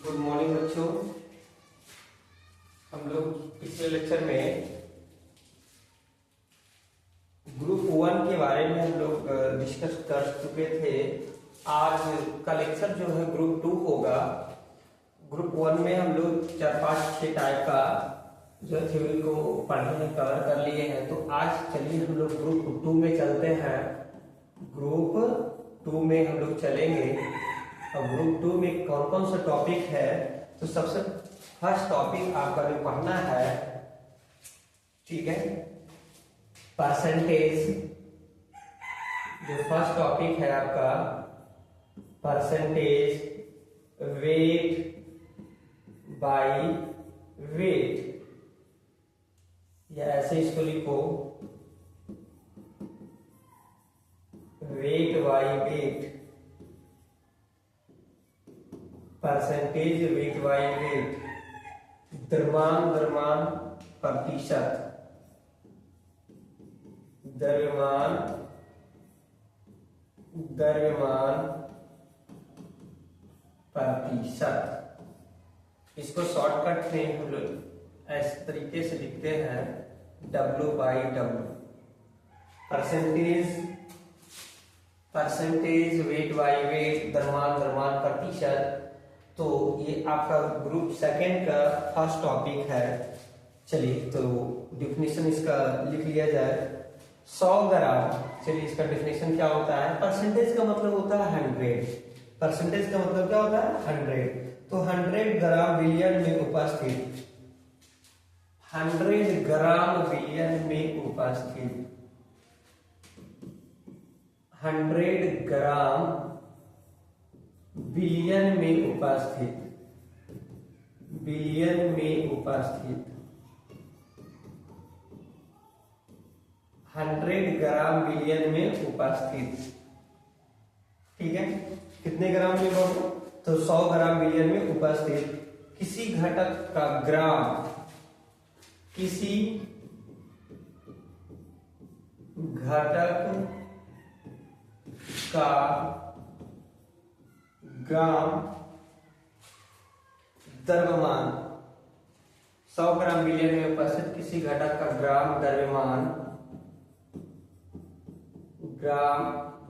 Good morning बच्चों। हम लोग पिछले लेक्चर में ग्रुप वन के बारे में हम लोग डिस्कस कर चुके थे। आज का लेक्चर जो है ग्रुप टू होगा। ग्रुप वन में हम लोग 4-5-6 टाइप का जो थ्योरी को पढ़ने कवर कर लिए हैं। तो आज चलिए हम लोग ग्रुप टू में चलते हैं। ग्रुप टू में हम लोग चलेंगे और ग्रुप टू में कौन कौन सा टॉपिक है। तो सबसे फर्स्ट टॉपिक आपका जो पढ़ना है, ठीक है, परसेंटेज। जो फर्स्ट टॉपिक है आपका परसेंटेज, वेट बाय वेट, या ऐसे इसको लिखो, weight by weight, percentage weight by weight, द्रव्यमान द्रव्यमान प्रतिशत, द्रव्यमान द्रव्यमान प्रतिशत। इसको शॉर्टकट में हम लोग इस तरीके से लिखते हैं, W/W। Percentage weight by weight, द्रव्यमान द्रव्यमान प्रतिशत। तो ये आपका ग्रुप सेकेंड का फर्स्ट टॉपिक है। चलिए तो डिफिनेशन इसका लिख लिया जाए। 100 ग्राम, चलिए इसका डिफिनेशन क्या होता है। परसेंटेज का मतलब होता है 100। परसेंटेज का मतलब क्या होता है 100। तो 100 ग्राम बिलियन में उपस्थित, 100 ग्राम बिलियन में उपस्थित, 100 ग्राम बिलियन में उपस्थित, बिलियन में उपस्थित, 100 ग्राम बिलियन में उपस्थित। ठीक है, कितने ग्राम में बोलो तो 100 ग्राम बिलियन में उपस्थित किसी घटक का ग्राम, किसी घटक का ग्राम द्रव्यमान, 100 ग्राम बिलियन में उपस्थित किसी घटक का ग्राम द्रव्यमान, ग्राम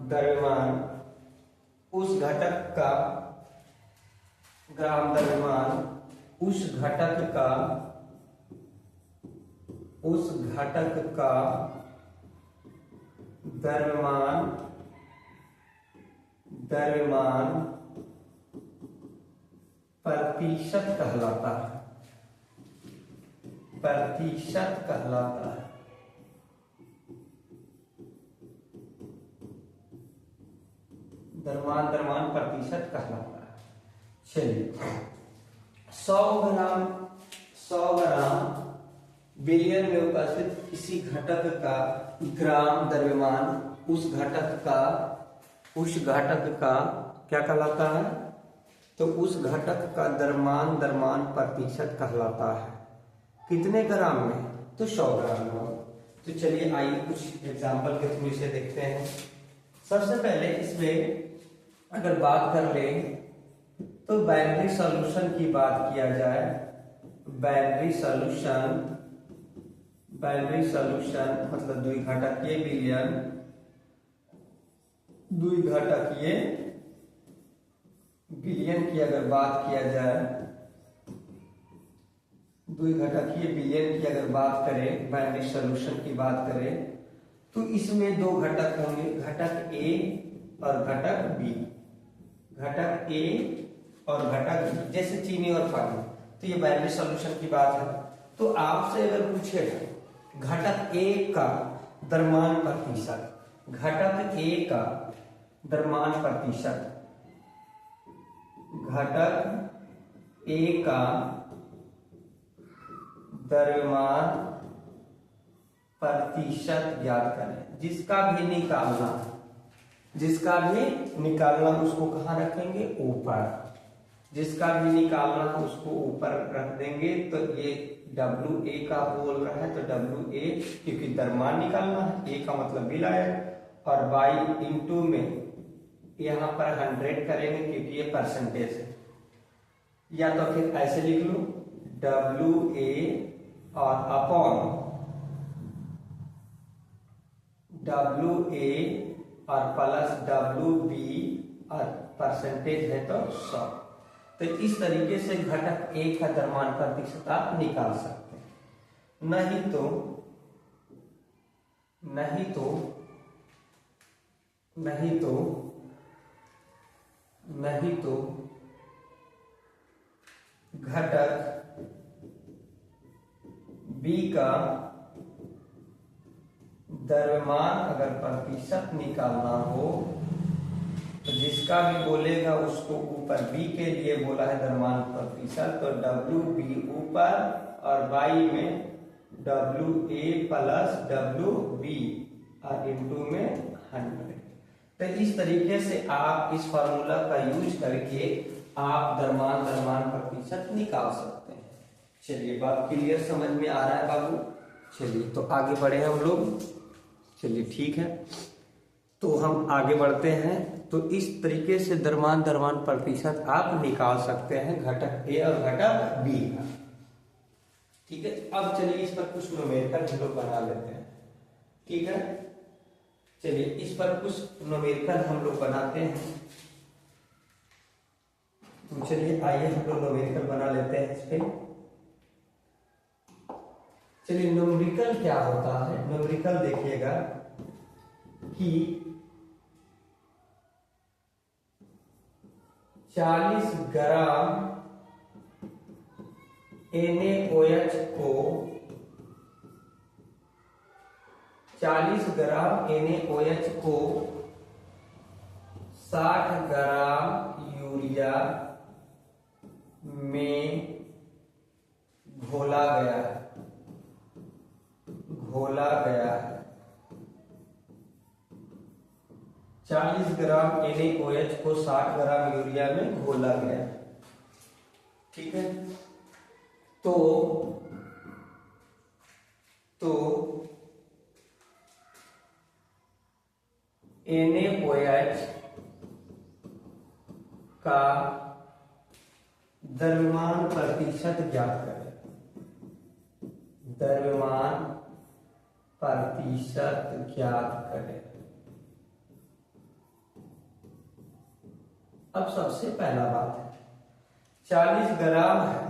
द्रव्यमान, उस घटक का ग्राम द्रव्यमान, उस घटक का, उस घटक का द्रव्यमान, द्रव्यमान प्रतिशत कहलाता है, प्रतिशत कहलाता है। द्रव्यमान द्रव्यमान प्रतिशत कहलाता है। चलिए 100 ग्राम बिलियन में उपस्थित किसी घटक का ग्राम द्रव्यमान, उस घटक का क्या कहलाता है। तो उस घटक का द्रव्यमान द्रव्यमान प्रतिशत कहलाता है। कितने ग्राम में, तो 100 ग्राम में। तो चलिए आइए कुछ एग्जांपल के थ्रू इसे देखते हैं। सबसे पहले इसमें अगर बात कर लें तो बाइनरी सॉल्यूशन की बात किया जाए। बाइनरी सॉल्यूशन, बाइनरी सॉल्यूशन मतलब द्विघटकीय बिलियन, द्विघटकीय बिलियन की अगर बात किया जाए, द्विघटकीय बिलियन की अगर बात करें, बाइनरी सॉल्यूशन की बात करें, तो इसमें 2 घटक होंगे, घटक ए और घटक बी। घटक ए और घटक बी, जैसे चीनी और पानी। तो ये बाइनरी सॉल्यूशन की बात है। तो आपसे अगर पूछेगा घटक ए का द्रव्यमान प्रतिशत, घटक ए का द्रव्यमान प्रतिशत, घटक ए का द्रव्यमान प्रतिशत ज्ञात करें। जिसका भी निकालना है, जिसका भी निकालना उसको कहाँ रखेंगे, ऊपर। जिसका भी निकालना है उसको ऊपर रख देंगे। तो ये WA का बोल रहा है तो WA, क्योंकि द्रव्यमान निकालना है, ए का मतलब बिल आया, और बाई इंटू में यहाँ पर 100 करेंगे क्योंकि ये परसेंटेज है। या तो फिर ऐसे लिख लो WA और अपॉन WA और प्लस WB और परसेंटेज है तो 100। तो इस तरीके से घटक A का द्रव्यमान प्रतिशत आप निकाल सकते हैं। नहीं तो घटक B का द्रव्यमान अगर प्रतिशत निकालना हो तो जिसका भी बोलेगा उसको ऊपर B के लिए बोला है द्रव्यमान प्रतिशत, तो WB ऊपर और y में WA प्लस WB और इंटू में 100। तो इस तरीके से आप इस फॉर्मूला का यूज करके आप द्रव्यमान प्रतिशत निकाल सकते हैं। चलिए, बात क्लियर समझ में आ रहा है बाबू? चलिए तो आगे बढ़े हम लोग। चलिए ठीक है, तो हम आगे बढ़ते हैं। तो इस तरीके से द्रव्यमान प्रतिशत आप निकाल सकते हैं घटक A और घटक B का। ठीक है, अब चलिए इस पर कुछ न्यूमेरिकल हम लोग बना लेते हैं। ठीक है, चलिए इस पर कुछ न्यूमेरिकल हम लोग बनाते हैं। तो चलिए आइए हम लोग न्यूमेरिकल बना लेते हैं इस पे। चलिए, न्यूमेरिकल क्या होता है? न्यूमेरिकल देखिएगा कि 40 ग्राम NaOH को 40 ग्राम NaOH को 60 ग्राम यूरिया में घोला गया है। 40 ग्राम NaOH को 60 ग्राम यूरिया में घोला गया। ठीक है, तो NaOH का द्रव्यमान प्रतिशत ज्ञात करें। द्रव्यमान प्रतिशत ज्ञात करें। अब सबसे पहला बात है 40 ग्राम है।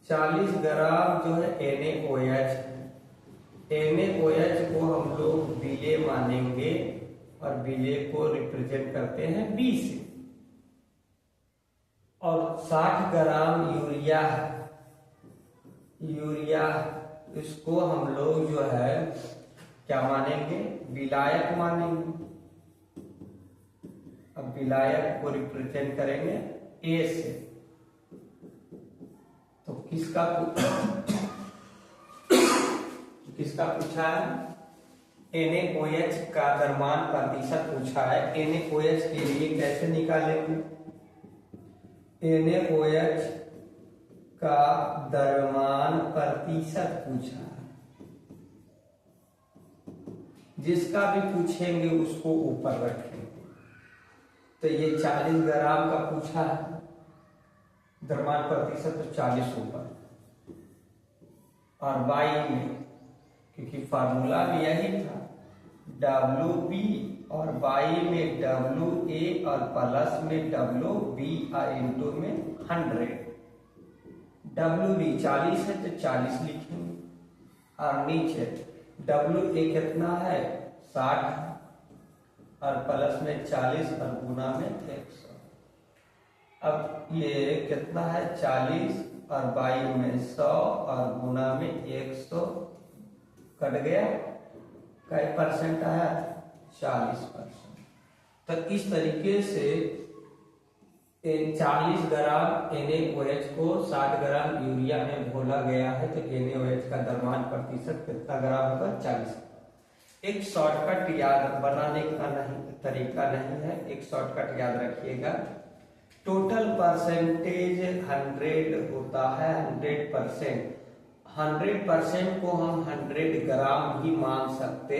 40 ग्राम जो है NaOH है। NaOH को हम लोग विलेय मानेंगे और विलेय को रिप्रेजेंट करते हैं B से। और 60 ग्राम यूरिया है। यूरिया इसको हम लोग जो है क्या मानेंगे? विलायक मानेंगे। अब विलायक को रिप्रेजेंट करेंगे A से। तो किसका पूछा है? NaOH का द्रव्यमान प्रतिशत पूछा है। NaOH के लिए कैसे निकालेंगे? NaOH का द्रव्यमान प्रतिशत पूछा है। जिसका भी पूछेंगे उसको ऊपर रखेंगे। तो ये 40 ग्राम का पूछा है द्रव्यमान प्रतिशत, तो 40 ऊपर और y में, क्योंकि फार्मूला भी यही था WB और y में WA और प्लस में WB और इंटू में 100। WB 40 है तो 40 लिखेंगे और नीचे WA कितना है? 60 और प्लस में 40 और गुना में 100। अब ये कितना है? 40 और y में 100 और गुना में 100 कट गया। कई परसेंट आया? 40%। तो इस तरीके से 40 ग्राम NaOH को 60 ग्राम यूरिया में घोला गया है। तो NaOH का द्रव्यमान प्रतिशत कितना ग्राम होगा? 40। एक शॉर्टकट याद बनाने का तरीका नहीं है, एक शॉर्टकट याद रखिएगा। टोटल परसेंटेज 100 होता है। 100% को हम 100 ग्राम ही मान सकते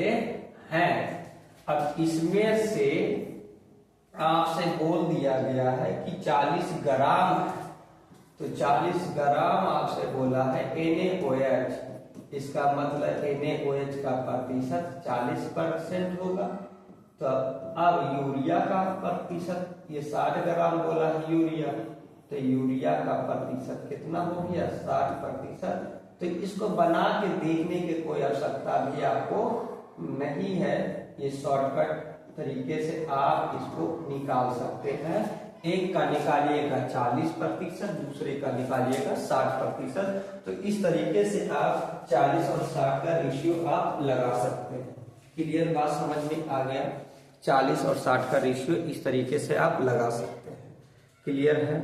हैं। अब इसमें से आपसे बोल दिया गया है कि 40 ग्राम, तो 40 ग्राम आपसे बोला है NaOH, इसका मतलब NaOH का प्रतिशत 40% होगा। तो अब यूरिया का प्रतिशत, ये 60 ग्राम बोला है यूरिया, तो यूरिया का प्रतिशत कितना हो गया 60%। तो इसको बना के देखने की कोई आवश्यकता भी आपको नहीं है, ये शॉर्टकट तरीके से आप इसको निकाल सकते हैं। एक का निकालिएगा 40%, दूसरे का निकालिएगा 60%। तो इस तरीके से आप 40 और 60 का रेशियो आप लगा सकते हैं। क्लियर बात समझ में आ गया? 40 और 60 का रेशियो इस तरीके से आप लगा सकते हैं। क्लियर है?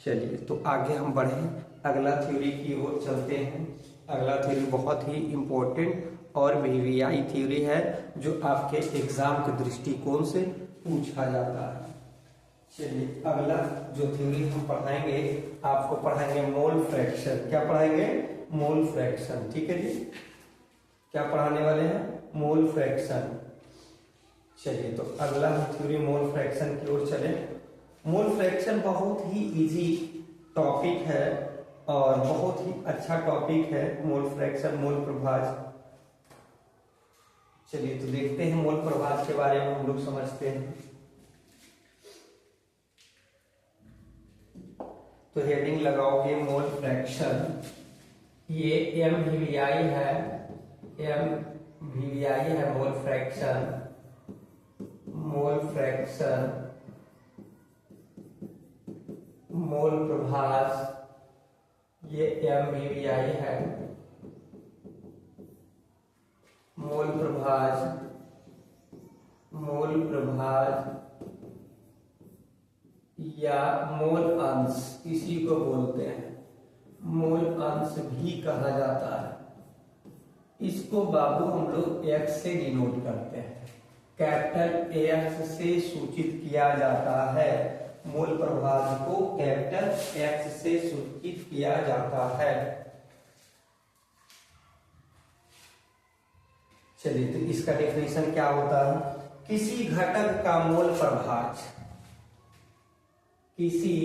चलिए तो आगे हम बढ़े, अगला थ्योरी की ओर चलते हैं। अगला थ्योरी बहुत ही इम्पोर्टेंट और वीवीआई थ्योरी है, जो आपके एग्जाम के दृष्टिकोण से पूछा जाता है। चलिए अगला जो थ्योरी हम पढ़ाएंगे, आपको पढ़ाएंगे मोल फ्रैक्शन। क्या पढ़ाएंगे? Mole fraction. ठीक है जी, क्या पढ़ाने वाले हैं? Mole fraction. चलिए तो अगला थ्योरी मोल फ्रैक्शन की ओर चले। मोल फ्रैक्शन बहुत ही इजी टॉपिक है और बहुत ही अच्छा टॉपिक है मोल फ्रैक्शन, मोल प्रभाज। चलिए तो देखते हैं मोल प्रभाज के बारे में हम लोग समझते हैं। तो हेडिंग लगाओगे मोल फ्रैक्शन। ये MVVI है, MVVI है मोल फ्रैक्शन। मोल फ्रैक्शन, मोल प्रभाज, ये MVVI है। मोल प्रभाज, मोल प्रभाज या मोल अंश इसी को बोलते हैं, मोल अंश भी कहा जाता है। इसको बाबू हम लोग X से डिनोट करते हैं, कैपिटल X से सूचित किया जाता है। मोल प्रभाज को कैपिटल X से सूचित किया जाता है। चलिए तो इसका डेफिनेशन क्या होता है? किसी घटक का मोल प्रभाज, किसी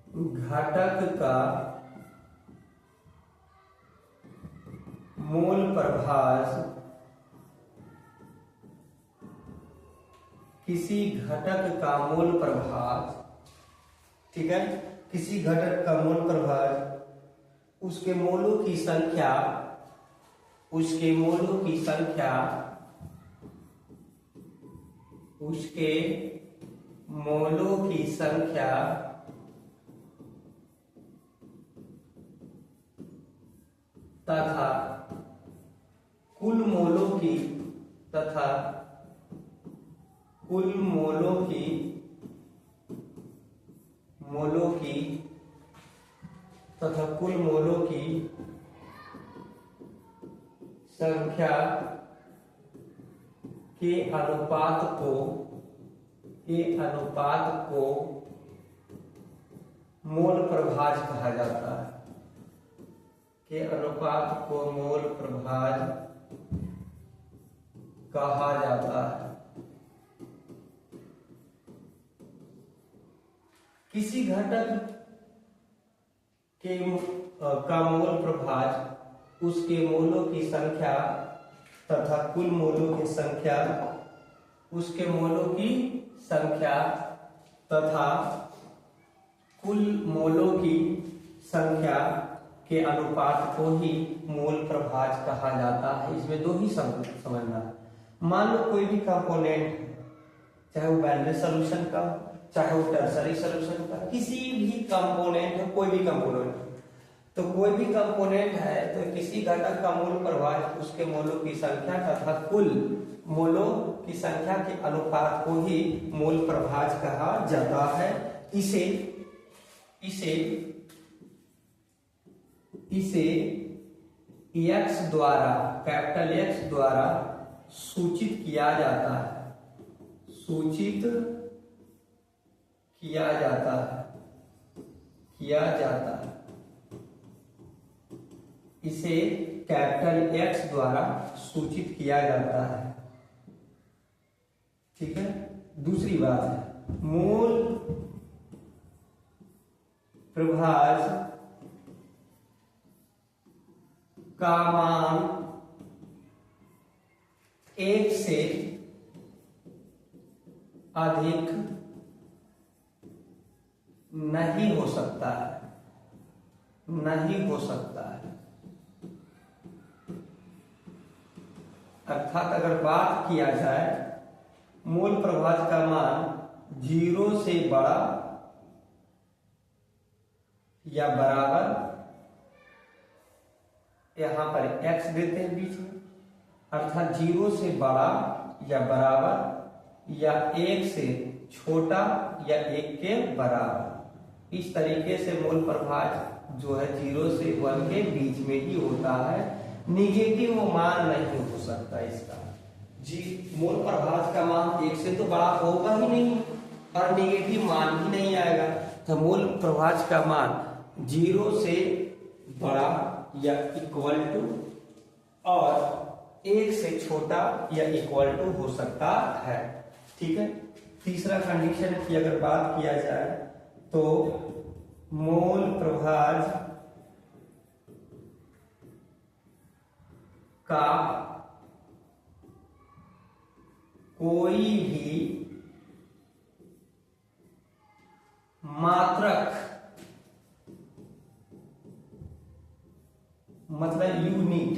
घटक का मोल प्रभाज, किसी घटक का मोल प्रभाज, ठीक है, किसी घटक का मोल प्रभाज उसके मोलों की संख्या, उसके मोलों की संख्या, उसके मोलों की संख्या तथा कुल मोलों की, तथा कुल मोलों की, मोलों की तथा कुल मोलों की संख्या के अनुपात को, के अनुपात को मोल प्रभाज कहा जाता है। के अनुपात को मोल प्रभाज कहा जाता है। किसी घटक के का मोल प्रभाज उसके मोलों की संख्या तथा कुल मोलों की संख्या, उसके मोलों की संख्या तथा कुल मोलों की संख्या के अनुपात को ही मोल प्रभाज कहा जाता है। इसमें दो ही समझना। मान लो कोई भी कंपोनेंट है, चाहे वो बाइनरी सॉल्यूशन का, चाहे वो टर्सरी सॉल्यूशन का, किसी भी कंपोनेंट है, कोई भी कंपोनेंट, तो कोई भी कंपोनेंट है तो किसी घटक का मोल प्रभाज उसके मोलों की संख्या तथा कुल मोलों की संख्या के अनुपात को ही मोल प्रभाज कहा जाता है। इसे इसे इसे X द्वारा, कैपिटल X द्वारा सूचित किया जाता है, सूचित किया जाता है, किया जाता है। इसे कैपिटल X द्वारा सूचित किया जाता है। ठीक है। दूसरी बात है, मोल प्रभाज का मान 1 से अधिक नहीं हो सकता है, नहीं हो सकता है। अर्थात अगर बात किया जाए मूल प्रभाज का मान 0 से बड़ा या बराबर, यहां पर x देते हैं बीच में, अर्थात 0 से बड़ा या बराबर या 1 से छोटा या 1 के बराबर, इस तरीके से मूल प्रभाज जो है 0 से 1 के बीच में ही होता है। निगेटिव मान नहीं हो सकता इसका। जी, मूल प्रभाज का मान 1 से तो बड़ा होगा ही नहीं और निगेटिव मान भी नहीं आएगा। तो मूल प्रभाज का मान 0 से बड़ा या इक्वल टू और 1 से छोटा या इक्वल टू हो सकता है। ठीक है। तीसरा कंडीशन की अगर बात किया जाए तो मूल प्रभाज का कोई भी मात्रक, मतलब यूनिट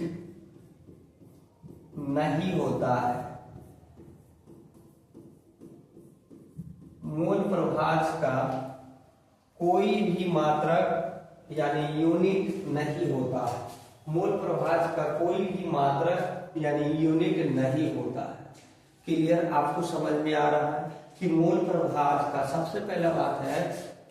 नहीं होता है। मूल प्रभाज का कोई भी मात्रक यानी यूनिट नहीं होता है। मूल प्रभाज का कोई भी मात्रक यानी यूनिट नहीं होता है। क्लियर? आपको समझ में आ रहा है कि मूल प्रभाज का सबसे पहला बात है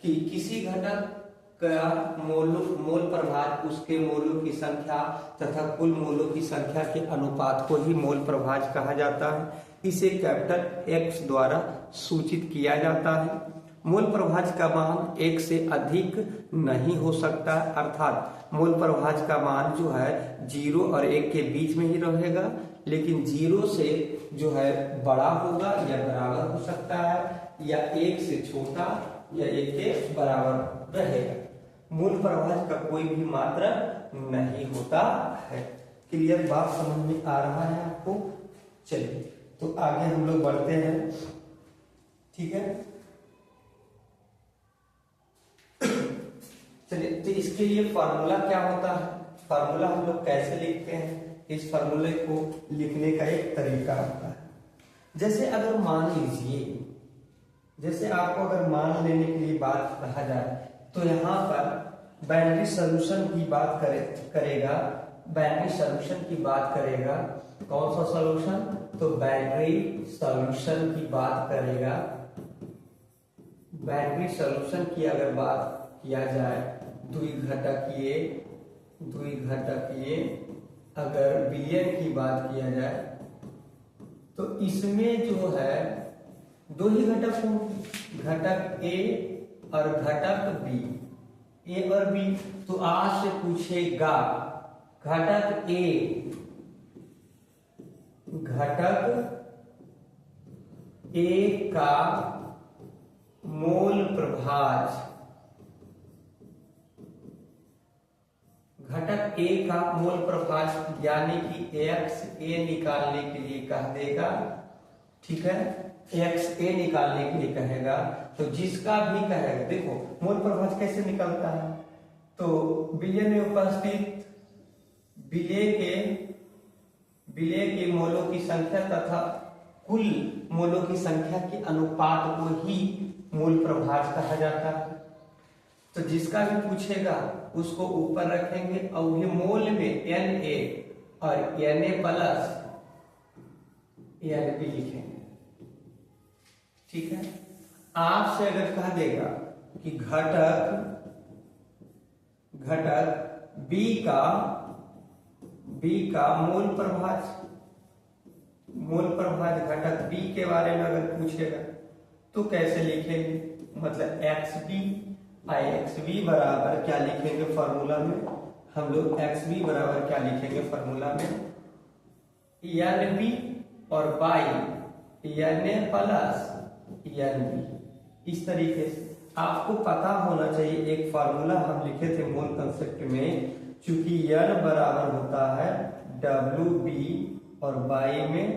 कि किसी घटक का मोल प्रभाज उसके मोलों की संख्या तथा कुल मोलों की संख्या के अनुपात को ही मूल प्रभाज कहा जाता है। इसे कैपिटल X द्वारा सूचित किया जाता है। मूल प्रभाज का मान 1 से अधिक नहीं हो सकता, अर्थात मूल प्रभाज का मान जो है 0 और 1 के बीच में ही रहेगा, लेकिन 0 से जो है बड़ा होगा या बराबर हो सकता है या 1 से छोटा या 1 के बराबर रहेगा। मूल प्रभाज का कोई भी मात्रक नहीं होता है। क्लियर? बात समझ में आ रहा है आपको? चलिए तो आगे हम लोग बढ़ते हैं। ठीक है, चलिए तो इसके लिए फार्मूला क्या होता है, फार्मूला हम लोग कैसे लिखते हैं, इस फार्मूले को लिखने का एक तरीका होता है। जैसे अगर मान लीजिए, जैसे आपको अगर मान लेने के लिए बात कहा जाए तो यहाँ पर बाइनरी सॉल्यूशन की बात करेगा, बाइनरी सॉल्यूशन की बात करेगा। कौन सा सॉल्यूशन? तो बाइनरी सॉल्यूशन की बात करेगा। बाइनरी सॉल्यूशन की अगर बात किया जाए द्विघटकीय अगर विलयन की बात किया जाए तो इसमें जो है दो ही घटक होंगे, घटक A और घटक B। A और B तो आज से पूछेगा घटक A, घटक A का मोल प्रभाज, घटक A का मोल प्रभाज यानी कि XA निकालने के लिए कह देगा। ठीक है, XA निकालने के लिए कहेगा तो जिसका भी कहेगा, देखो मोल प्रभाज कैसे निकलता है, तो विलयन में उपस्थित विलय के मोलों की संख्या तथा कुल मोलों की संख्या के अनुपात को ही मूल प्रभाज कहा जाता है। तो जिसका भी पूछेगा उसको ऊपर रखेंगे और ये मोल में Na और Na प्लस Nb लिखेंगे। ठीक है, आपसे अगर कह देगा कि घटक B का मूल प्रभाज घटक B के बारे में अगर पूछेगा तो कैसे लिखेंगे, मतलब XB बराबर क्या लिखेंगे फॉर्मूला में, हम लोग XB बराबर क्या लिखेंगे फॉर्मूला में, NB और बाई Na प्लस Nb, इस तरीके से। आपको पता होना चाहिए, एक फार्मूला हम लिखे थे मूल कंसेप्ट में, चूंकि n बराबर होता है WB और बाई में,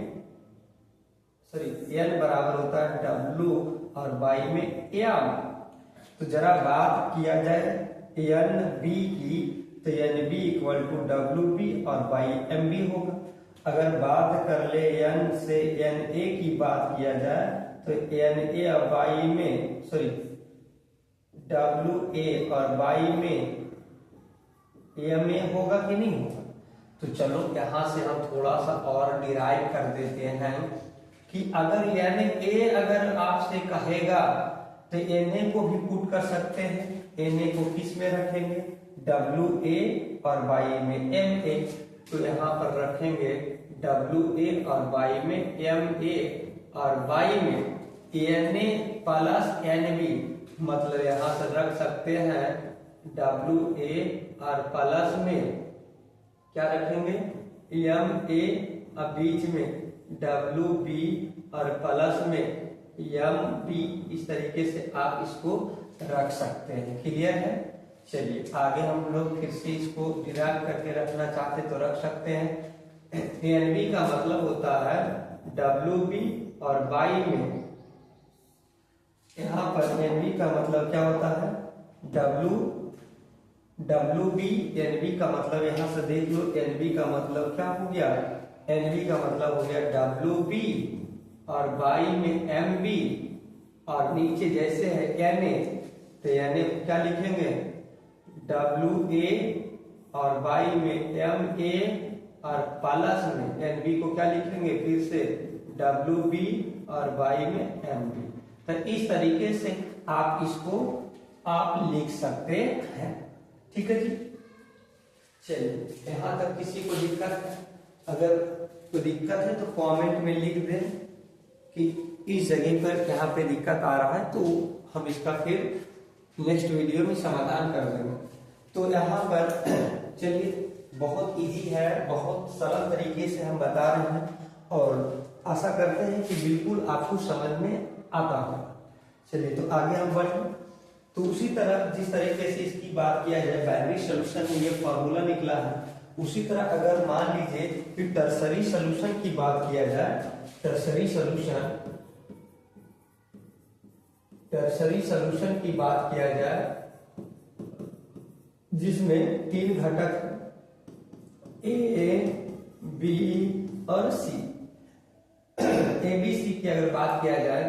सॉरी n बराबर होता है W और बाई में m। तो जरा बात किया जाए NB की, तो NB इक्वल टू WB और बाई MB होगा। अगर बात कर ले n से NA की बात किया जाए तो NA और बाई में, सॉरी WA और बाई में MA होगा कि नहीं होगा। तो चलो यहां से हम थोड़ा सा और डिराइव कर देते हैं कि अगर NA अगर आपसे कहेगा तो NA को भी पुट कर सकते हैं। NA को किस में रखेंगे, WA और बाई में MA। तो यहाँ पर रखेंगे WA और बाई में MA और बाई में NA प्लस NB, मतलब यहाँ से रख सकते हैं WA और प्लस में क्या रखेंगे MA और बीच में WB और प्लस में MB। इस तरीके से आप इसको रख सकते हैं। क्लियर है। चलिए आगे हम लोग फिर से इसको डिराइव करके रखना चाहते तो रख सकते हैं। NB का मतलब होता है WB और बाई में, यहाँ पर NB का मतलब क्या होता है WB। NB का मतलब यहाँ से देख लो, NB का मतलब क्या हो गया, NB का मतलब हो गया WB और बाई में MB, और नीचे जैसे है NA, तो NA क्या लिखेंगे WA और बाई में MA और प्लस में NB को क्या लिखेंगे फिर से WB और बाई में MB। तो इस तरीके से आप इसको आप लिख सकते हैं। ठीक है जी। चलिए यहां तक किसी को दिक्कत है, अगर कोई दिक्कत है तो कमेंट में लिख दें कि इस जगह पर यहाँ पे दिक्कत आ रहा है, तो हम इसका फिर नेक्स्ट वीडियो में समाधान कर देंगे। तो यहाँ पर चलिए बहुत इजी है, बहुत सरल तरीके से हम बता रहे हैं और आशा करते हैं कि बिल्कुल आपको समझ में आता है। चलिए तो आगे हम बढ़ें। तो उसी तरह जिस तरीके से इसकी बात किया जाए, बाइनरी सॉल्यूशन में ये फॉर्मूला निकला है, उसी तरह अगर मान लीजिए कि टर्सरी सॉल्यूशन की बात किया जाए, टर्सरी सॉल्यूशन की बात किया जाए जिसमें तीन घटक A, B और C, ABC की अगर बात किया जाए,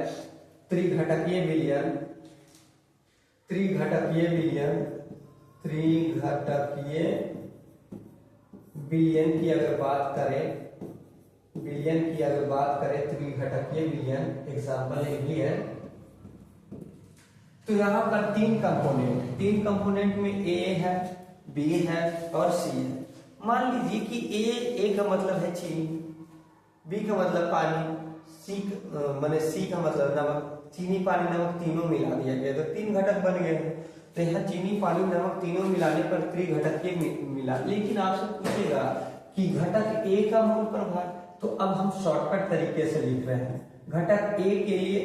त्रिघटकीय विलयन की अगर बात करें, त्रिघटकीय विलयन एग्जाम्पल एक भी है। तो यहाँ पर तीन कंपोनेंट में A है, B है और C है। मान लीजिए कि A का मतलब है चीनी, B का मतलब पानी, C का मतलब नमक। चीनी पानी नमक तीनों मिला दिया गया तो तीन घटक बन गए हैं। तो यहाँ चीनी पानी नमक तीनों मिलाने पर त्रिघटकीय मिला। लेकिन आपसे पूछेगा कि घटक A का मोल प्रभार, तो अब हम शॉर्टकट तरीके से लिख रहे हैं। घटक A के लिए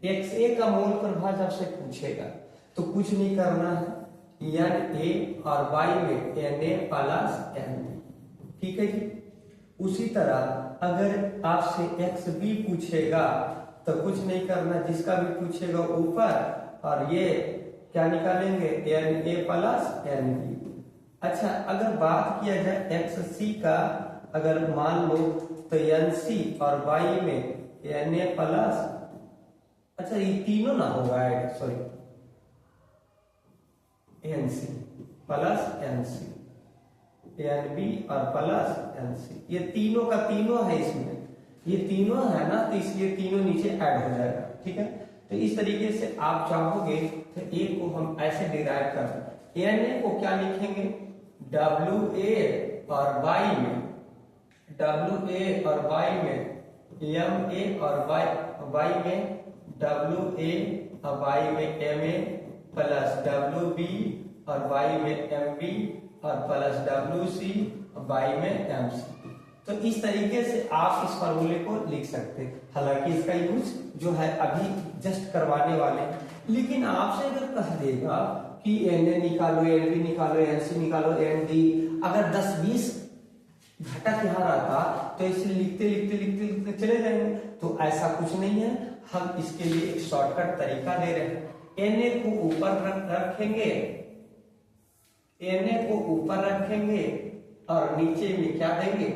XA का मोल प्रभार आपसे पूछेगा तो कुछ नहीं करना है, NA और बाई में NA प्लस NB। ठीक है जी। उसी तरह अगर आपसे XB पूछेगा तो कुछ नहीं करना, जिसका भी पूछेगा ऊपर, और ये क्या निकालेंगे NA प्लस NB। अच्छा अगर बात किया जाए XC का, अगर मान लो तो NC और बाई में NA प्लस, अच्छा ये तीनों ना होगा add, sorry NC plus NC, NB और प्लस NC, ये तीनों का तीनों है, इसमें ये तीनों है ना, तो इसलिए तीनों नीचे ऐड हो जाएगा। ठीक है। तो इस तरीके से आप चाहोगे तो A को हम ऐसे डिराइव कर, NA को क्या लिखेंगे WA और बाई में MA और बाई में WA और बाई में MA प्लस WB और बाई में MB और प्लस WC और बाई में MC। तो इस तरीके से आप इस फॉर्मूले को लिख सकते हैं। हालांकि इसका यूज जो है अभी जस्ट करवाने वाले हैं, लेकिन आपसे अगर कह देगा कि Na निकालो, Nb निकालो, Nc निकालो, Nd, अगर 10-20 घटक यहाँ रहता तो इसे लिखते लिखते लिखते लिखते चले जाएंगे। तो ऐसा कुछ नहीं है, हम इसके लिए एक शॉर्टकट तरीका दे रहे हैं। Na को ऊपर रखेंगे, Na को ऊपर रखेंगे और नीचे में क्या देंगे,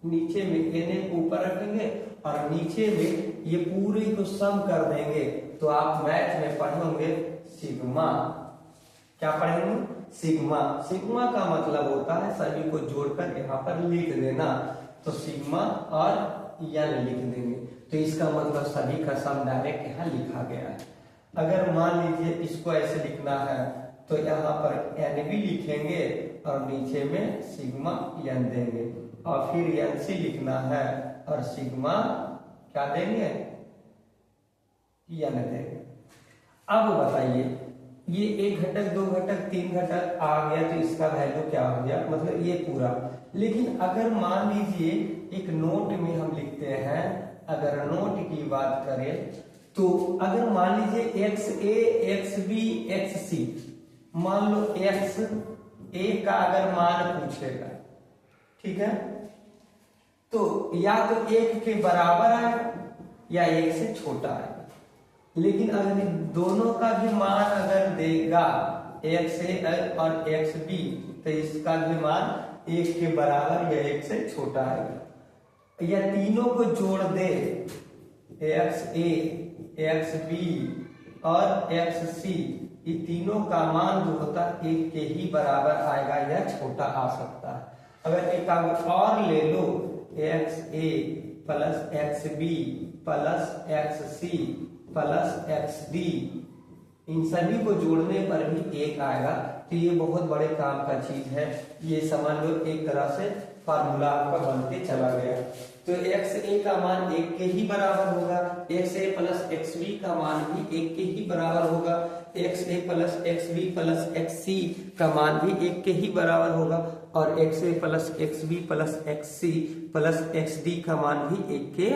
नीचे में Na को ऊपर रखेंगे और नीचे में ये पूरे को सम कर देंगे। तो आप मैथ में पढ़ोगे सिग्मा, क्या पढ़ेंगे, सिग्मा। सिग्मा का मतलब होता है सभी को जोड़कर यहाँ पर लिख देना, तो सिग्मा और n लिख देंगे। तो इसका मतलब सभी का सम डायरेक्ट यहाँ लिखा गया है। अगर मान लीजिए इसको ऐसे लिखना है तो यहाँ पर n भी लिखेंगे और नीचे में सिग्मा n देंगे, और फिर Nc लिखना है और सिग्मा क्या देंगे, n देंगे। अब बताइए ये एक घटक, दो घटक, तीन घटक आ गया तो इसका वैल्यू क्या हो गया, मतलब ये पूरा। लेकिन अगर मान लीजिए एक नोट में हम लिखते हैं, अगर नोट की बात करें तो अगर मान लीजिए XA, XB, XC, मान लो XA का अगर मान पूछेगा, ठीक है, तो या तो 1 के बराबर आए या 1 से छोटा है। लेकिन अगर दोनों का भी मान अगर देगा XA और XB, तो इसका भी मान 1 के बराबर या 1 से छोटा है। या तीनों को जोड़ दे, XA, XB और XC, ये तीनों का मान जो होता है 1 के ही बराबर आएगा या छोटा आ सकता है। अगर एक और ले लो, XA plus XB plus XC plus XD, इन सभी को जोड़ने पर भी 1 आएगा। तो ये बहुत बड़े काम का चीज है, ये समझ लो एक तरह से फार्मूला आपका बनते चला गया। तो XA का मान 1 के ही बराबर होगा, XA प्लस XB का मान भी 1 के ही बराबर होगा, XA plus XB plus XC का मान भी 1 के ही बराबर होगा, और XA plus XB plus XC plus XD का मान भी 1 के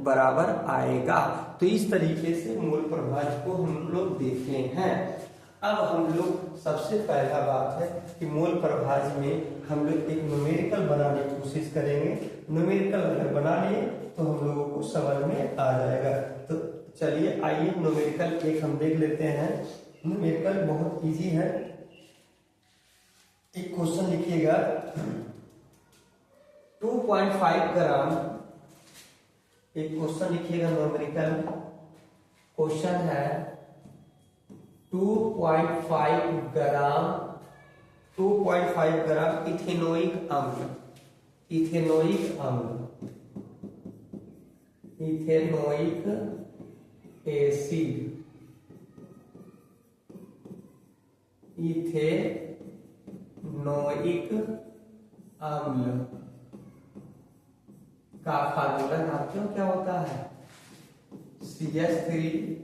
बराबर आएगा। तो इस तरीके से मूल प्रभाज को हम लोग देखे हैं। अब हम लोग सबसे पहला बात है कि मूल प्रभाज में हम लोग एक न्यूमेरिकल बनाने की कोशिश करेंगे। न्यूमेरिकल अगर बना लिए तो हम लोगों को समझ में आ जाएगा। तो चलिए आइए न्यूमेरिकल एक हम देख लेते हैं। न्यूमेरिकल बहुत इजी है। एक क्वेश्चन लिखिएगा, 2.5 ग्राम, एक क्वेश्चन लिखिएगा न्यूमेरिकल। क्वेश्चन है 2.5 ग्राम, 2.5 ग्राम इथेनोइक अम्ल, इथेनोइक अम्ल, इथेनोइक एसिड, इथेनोइक अम्ल का फार्मूला जानते हो क्या होता है? CH3COOH,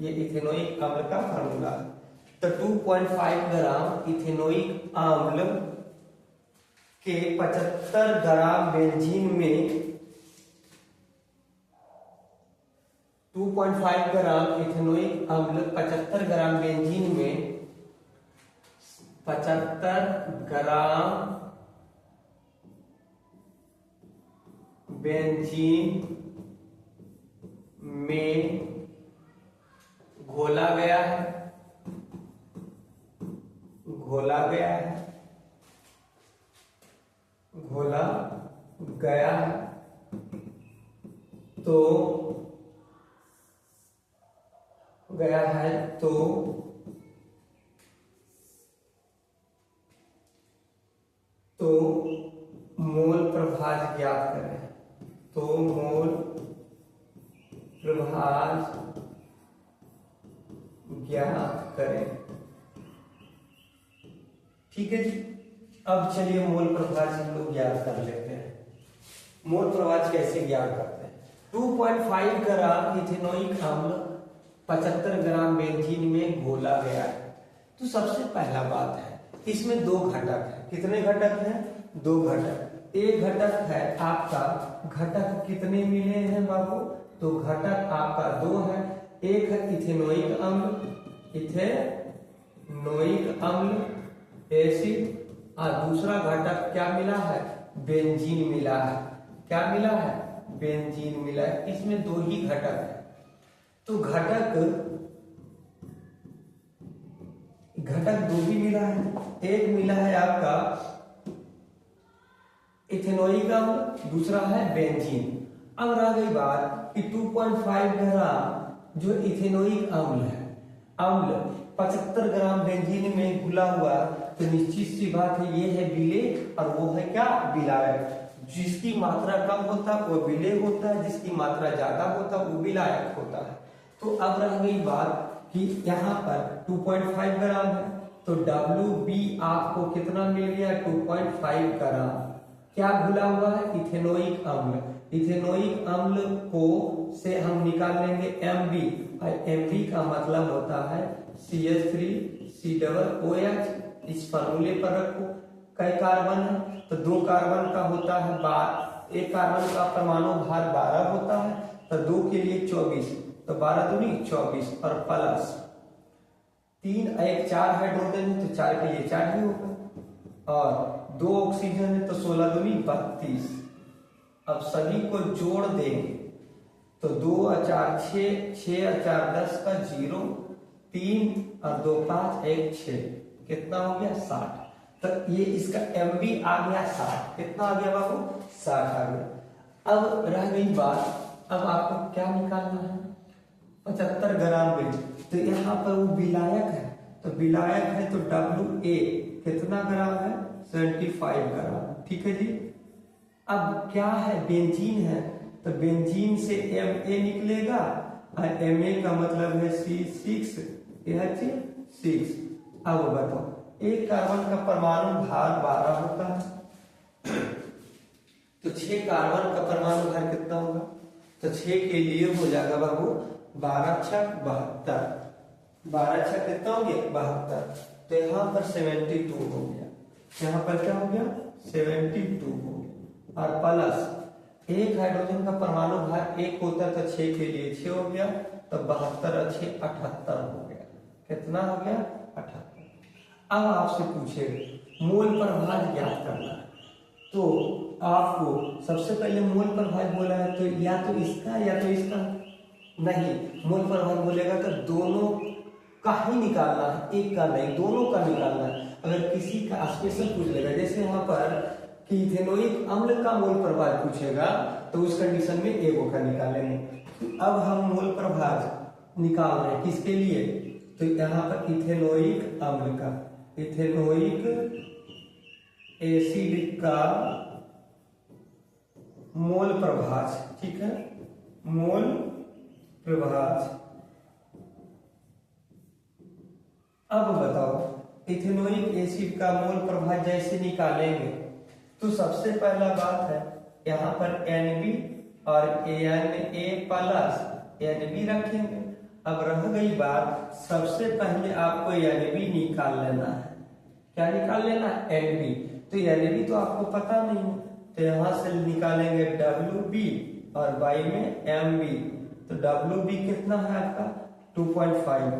ये इथेनोइक अम्ल का फार्मूला है। तो 2.5 ग्राम इथेनोइक अम्ल के 75 ग्राम बेंजीन में, 2.5 ग्राम इथेनोइक अम्ल 75 ग्राम बेंजीन में 75 ग्राम बेंजीन में घोला गया है, घोला गया है, घोला गया है। तो गया है तो मोल प्रभाज ज्ञात करें। तो मोल प्रभाज ज्ञात करें। ठीक है जी। अब चलिए मोल प्रभाज हम लोग ज्ञात कर लेते हैं। मोल प्रभाज कैसे ज्ञात करते हैं? 2.5 ग्राम इथेनोइक अम्ल 75 ग्राम बेंजीन में घोला गया है। तो सबसे पहला बात है, इसमें 2 घटक है। कितने घटक हैं? दो घटक। एक घटक है आपका, घटक कितने मिले हैं बाबू? तो घटक आपका दो है। एक है इथेनोइक अम्ल, इथेनोइक अम्ल एसिड, और दूसरा घटक क्या मिला है? बेंजीन मिला है। क्या मिला है? बेंजीन मिला है। इसमें दो ही घटक है। तो घटक दो ही मिला है। एक मिला है आपका इथेनोइक अम्ल, दूसरा है बेंजीन। अब रह गई बात कि 2.5 ग्राम जो इथेनोइक अम्ल है, अम्ल 75 ग्राम बेंजीन में घुला हुआ, तो निश्चित सी बात है ये है विलेय और वो है क्या? विलायक। जिसकी मात्रा कम होता है वो विलेय होता है, जिसकी मात्रा ज्यादा होता है वो विलायक होता है। तो अब रह गई बात कि यहाँ पर 2.5 ग्राम है, तो WB आपको कितना मिल गया? 2.5 ग्राम। क्या घुला हुआ है? इथेनोइक अम्ल। इथेनोइक अम्ल को से हम निकाल लेंगे MB, और MB का मतलब होता है CH3COOH। इस फॉर्मूले पर रखो। कई कार्बन है? तो दो कार्बन का होता है 12। एक कार्बन का परमाणु भार 12 होता है, तो दो के लिए 24, तो 12 दूनी 24 और प्लस 3 एक 4 हाइड्रोजन है, तो 4 के लिए 4 ही होगा, और 2 ऑक्सीजन है, तो 16 दूनी 32। अब सभी को जोड़ देंगे तो 2 और 4 6, 6 और 4 10 का 0, 3 और 2 5, 1 6, कितना हो गया? 60। तो ये इसका MB आ गया 60। कितना आ गया बाबू? 60 आ गया। अब रह गई बात, अब आपको क्या निकालना है? 75 ग्राम में, तो यहाँ पर वो विलायक है, तो विलायक है तो WA कितना ग्राम है? 75 ग्राम। ठीक है जी। अब क्या है? बेंजीन है, तो बेंजीन से Ma निकलेगा, और Ma का मतलब है C6H6। अब बताओ, एक कार्बन का परमाणु भार 12 होता है, तो 6 कार्बन का परमाणु भार कितना होगा? तो 6 के लिए हो जाएगा बाबू 12 छक 72। 12 छक कितना हो गया? 72। तो यहाँ पर 72 हो गया। यहाँ पर क्या हो गया? 72 हो गया। और प्लस एक हाइड्रोजन का परमाणु भार 1 होता है, तो 6 के लिए 6 हो गया, तो 72 और 6 78 हो गया। कितना हो गया? 78। अब आपसे पूछे मोल प्रभाज ज्ञात करना है, तो आपको सबसे पहले मोल प्रभाज बोला है, तो या तो इसका या तो इसका नहीं। मोल प्रभाज बोलेगा तो दोनों का ही निकालना है, एक का नहीं, दोनों का निकालना है। अगर किसी का स्पेशल पूछ लेगा, जैसे यहाँ पर कि इथेनोइक अम्ल का मोल प्रभाज पूछेगा, तो उस कंडीशन में एगो का निकालेंगे। अब हम मोल प्रभाज निकाल रहे हैं किसके लिए? तो यहाँ पर इथेनोइक अम्ल का, इथेनोइक एसिड का मोल प्रभाज। ठीक है, मोल प्रभाज। अब बताओ इथेनोइक एसिड का मोल प्रभाज जैसे निकालेंगे, तो सबसे पहला बात है यहाँ पर NB और Na प्लस NB रखेंगे। अब रह गई बात, सबसे पहले आपको NB निकाल लेना है। क्या निकाल लेना? NB। तो NB तो आपको पता नहीं है, तो यहां से निकालेंगे WB और y में MB। तो WB कितना है आपका? 2.5।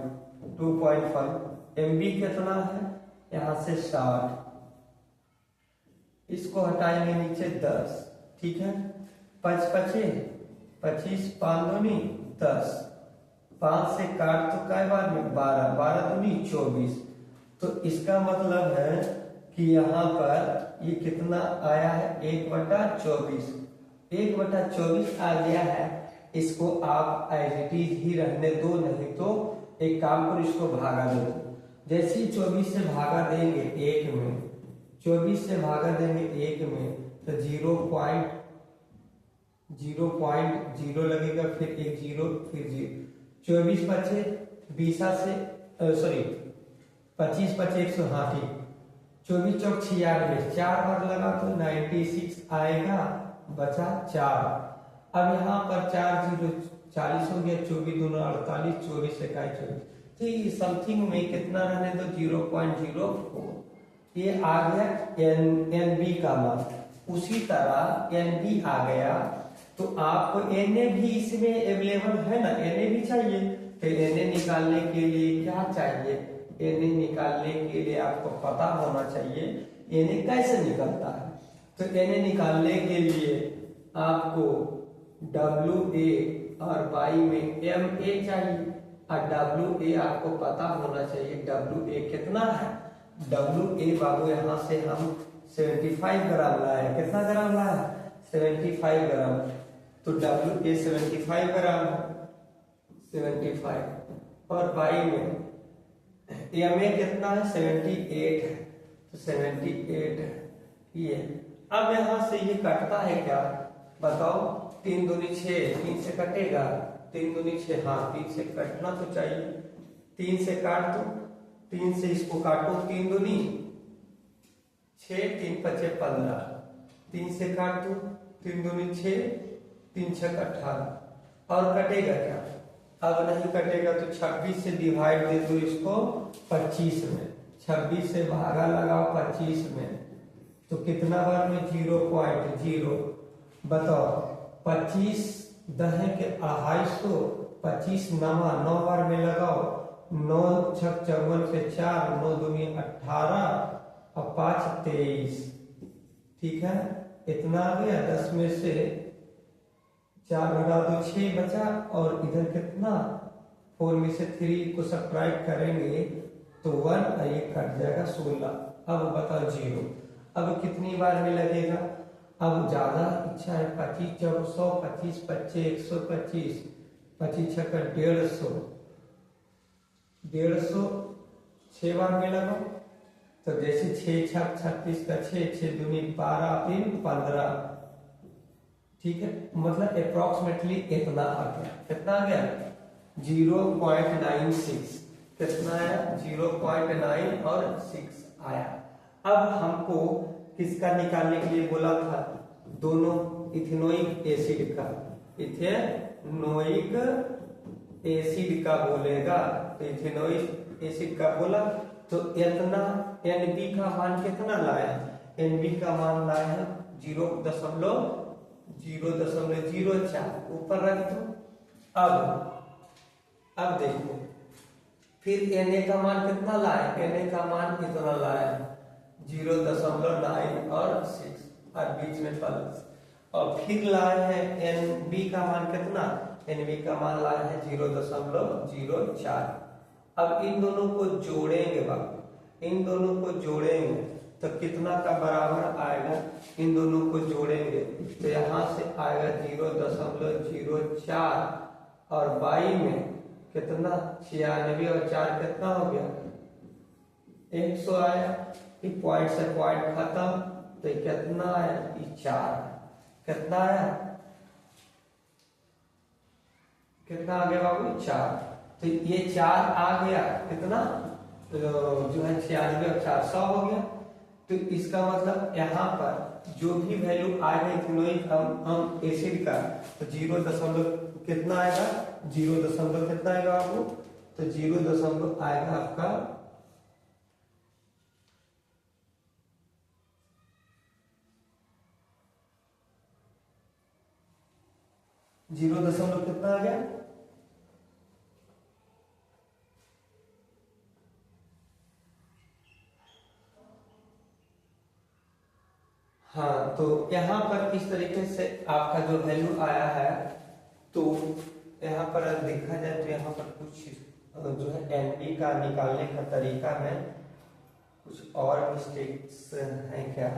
MB कितना है? यहां से 60, इसको हटाएंगे नीचे 10। ठीक है, 5 पचे 25, 5 दूनी 10, 5 से काट तो काय बार में 12, 12 दूनी 24। तो इसका मतलब है कि यहाँ पर ये कितना आया है? 1/24। 1/24 आ गया है। इसको आप एज इट इज ही रहने दो, नहीं तो एक काम करो, इसको भागा दो। जैसे ही 24 से भागा देंगे 1 में, 24 से भागा देंगे 1 में, तो 0.0 लगेगा, फिर एक 0, फिर 0। 24 बचे 20 से 25 बचे 100। हाँ ठीक, 24 चौक 96, 4 बार लगा तो 96 आएगा, बचा 4। अब यहाँ पर 4 0 40 हो गया, 24 दूना 48, 24 से 24। तो ये समथिंग में कितना रहने दो? 0.04। ये आ गया एन बी का मान, उसी तरह एन बी आ गया तो आपको एन ए भी इसमें अवेलेबल है ना, एन ए भी चाहिए। तो एन ए निकालने के लिए क्या चाहिए, एन ए निकालने के लिए आपको पता होना चाहिए एन ए कैसे निकलता है। तो एन ए निकालने के लिए आपको डब्ल्यू ए और वाई में एम ए चाहिए, और डब्ल्यू ए आपको पता होना चाहिए डब्ल्यू ए कितना है। डब्ल्यू ए बाबू यहाँ से हम 75 ग्राम लाए, कितना ग्राम लाया, 75 ग्राम। तो डब्ल्यू ए 75 ग्राम है, 75, और वाई में एम ए कितना है, 78 है, तो 78 है ये। अब यहाँ से ये कटता है क्या बताओ, 3 दूनी 6, 3 से कटेगा, 3 दूनी 6, हाँ 3 से कटना तो चाहिए, 3 से काट दो, 3 से इसको काटो, 3 दूनी 6, 3 पचे 15, 3 से काट दो, 3 दूनी 6, 3 छक 18, और कटेगा क्या, अब नहीं कटेगा तो 26 से डिवाइड दे दो इसको 25 में, 26 से भागा लगाओ 25 में, तो कितना बार में 0.0 बताओ, 25 दहे के 250, 25 नवा 9 बार में लगाओ, 9 छक 54 से 4, 9 दूनी 18 और 5 23, ठीक है, इतना आ गया। 10 में से 4 घटा दो 6 बचा, और इधर कितना 4 में से 3 को सब्ट्रैक्ट करेंगे तो 1, और ये कट जाएगा 16। अब बताओ 0, अब कितनी बार में लगेगा, अब ज्यादा इच्छा है 25 जब 100, 25 25 125, 25 छक्का 150, 150 6 बार में लगाओ, तो जैसे 6 छक 36 का 6, 6 दूनी 12, 3 15, ठीक है, मतलब अप्रोक्सीमेटली इतना आ गया, कितना आ गया 0.96, कितना आया 0.9 और 6 आया। अब हमको किसका निकालने के लिए बोला था, दोनों इथेनोइक एसिड का, इथेनोइक एसिड का बोलेगा, तो इथेनोइक एसिड का बोला, तो इतना एनबी का मान कितना लाया, एनबी का मान लाया है 0.04 ऊपर रख दो। अब देखो फिर एन ए का मान कितना लाए, एन ए का मान कितना लाया 0.9 और 6, और बीच में प्लस, और फिर लाए हैं एन बी का मान कितना, एन बी का मान लाए हैं 0.04। अब इन दोनों को जोड़ेंगे बाबू, इन दोनों को जोड़ेंगे तो कितना का बराबर आएगा, इन दोनों को जोड़ेंगे तो यहाँ से आएगा 0.04, और बाई में कितना 96 और 4 कितना हो गया 100 आया, पॉइंट से पॉइंट खत्म, तो कितना आया 4, कितना आया, कितना आ गया बाबू 4, तो ये 4 आ गया, कितना जो है 96 और 4 100 हो गया। तो इसका मतलब यहाँ पर जो भी वैल्यू आएगा इथेनोइक एसिड का, तो 0. कितना आएगा 0. कितना आएगा आपको, तो 0. आएगा आपका 0. कितना आ गया, हाँ, तो यहाँ पर इस तरीके से आपका जो वैल्यू आया है, तो यहाँ पर देखा जाए तो यहाँ पर कुछ जो है एनपी का निकालने का तरीका में कुछ और मिस्टेक्स हैं क्या,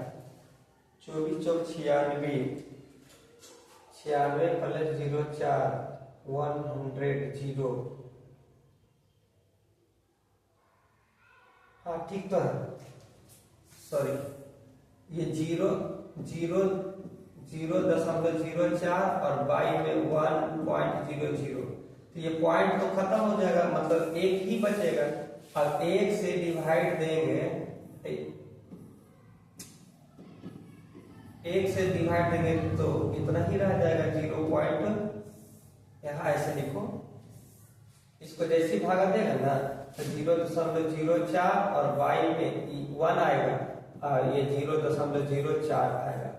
24 चौक 96, 96 प्लस 04 100, हाँ ठीक तो है, सॉरी ये 0.04 और बाई में 1.00, तो ये पॉइंट तो खत्म हो जाएगा, मतलब एक ही बचेगा, अब एक से डिवाइड देंगे, एक से डिवाइड देंगे तो इतना ही रह जाएगा 0. यहाँ ऐसे लिखो, इसको जैसे भागा देगा ना तो 0.04 और y में 1 आएगा और ये 0.04 आएगा।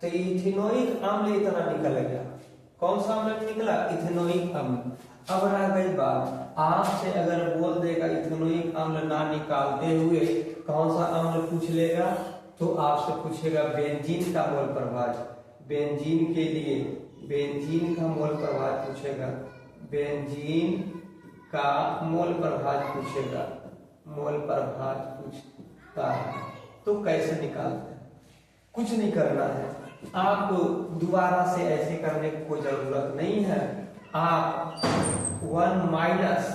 तो इथेनोइक अम्ल इतना निकल गया। कौन सा अम्ल निकला? इथेनोइक अम्ल। अब रह गई बात, आपसे अगर बोल देगा इथेनोइक अम्ल ना निकालते हुए कौन सा अम्ल पूछ लेगा, तो आपसे पूछेगा बेंजीन का मोल प्रभाज। बेंजीन के लिए बेंजीन का मोल प्रभाज पूछेगा, बेंजीन का मोल प्रभाज पूछेगा, मोल प्रभाज पूछता है। तो कैसे निकालते हैं? कुछ नहीं करना है, आप दोबारा से ऐसे करने की कोई जरूरत नहीं है। आप 1 माइनस,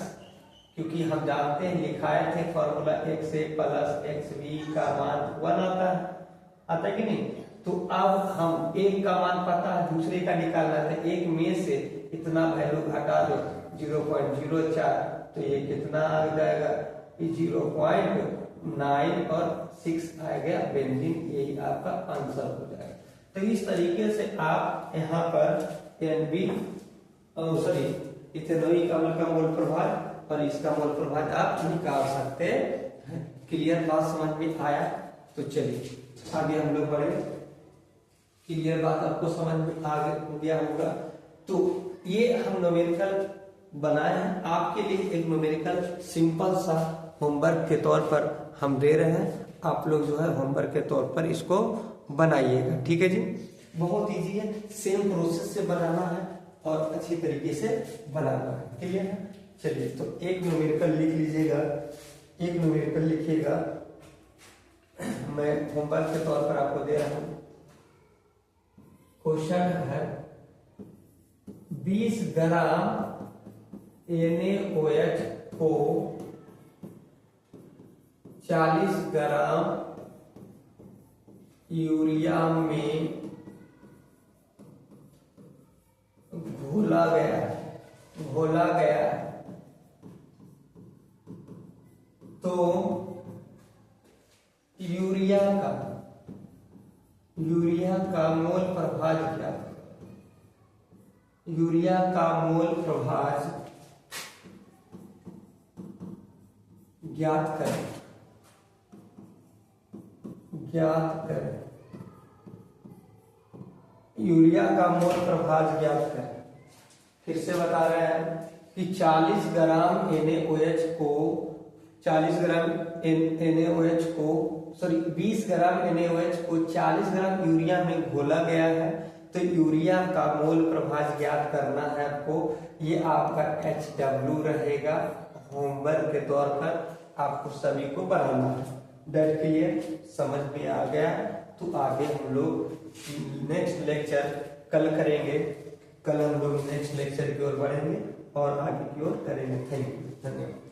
क्योंकि हम जानते हैं लिखाए थे फॉर्मूला XA प्लस XB का मान 1 आता है कि नहीं? तो अब हम एक का मान पता है, दूसरे का निकालना है। एक में से इतना वैल्यू घटा दो 0.04, तो ये कितना आ जाएगा? 0.9 और 6 आ गया बेंजीन। यही आपका आंसर हो जाएगा। तो इस तरीके से आप यहाँ पर इथेनोइक अम्ल का मोल प्रभाज और इसका मोल प्रभाज आप निकाल सकते हैं। क्लियर बात समझ में आया? तो चलिए आगे हम लोग बढ़े। क्लियर बात आपको समझ में आ गया होगा। तो ये हम न्यूमेरिकल बनाए हैं आपके लिए, एक न्यूमेरिकल सिंपल सा होमवर्क के तौर पर हम दे रहे हैं। आप लोग जो है होमवर्क के तौर पर इसको बनाइएगा, ठीक है जी। बहुत इजी है, सेम प्रोसेस से बनाना है और अच्छी तरीके से बनाना है। क्लियर है? चलिए तो एक न्यूमेरिकल लिख लीजिएगा, एक न्यूमेरिकल लिखिएगा। मैं होमवर्क के तौर पर आपको दे रहा हूं। क्वेश्चन है 20 ग्राम NaOH को 40 ग्राम यूरिया में घोला गया तो यूरिया का मोल प्रभाज क्या? यूरिया का मोल प्रभाज ज्ञात करें। यूरिया का मोल प्रभाज ज्ञात करें। फिर से बता रहे हैं कि 40 ग्राम NaOH को 20 ग्राम NaOH को 40 ग्राम यूरिया में घोला गया है। तो यूरिया का मोल प्रभाज ज्ञात करना है आपको। ये आपका HW रहेगा। होमवर्क के तौर पर आपको सभी को बनाना है। That clear? समझ में आ गया? तो आगे हम लोग नेक्स्ट लेक्चर कल करेंगे। कल हम लोग नेक्स्ट लेक्चर की ओर बढ़ेंगे और आगे की ओर करेंगे। थैंक यू, धन्यवाद।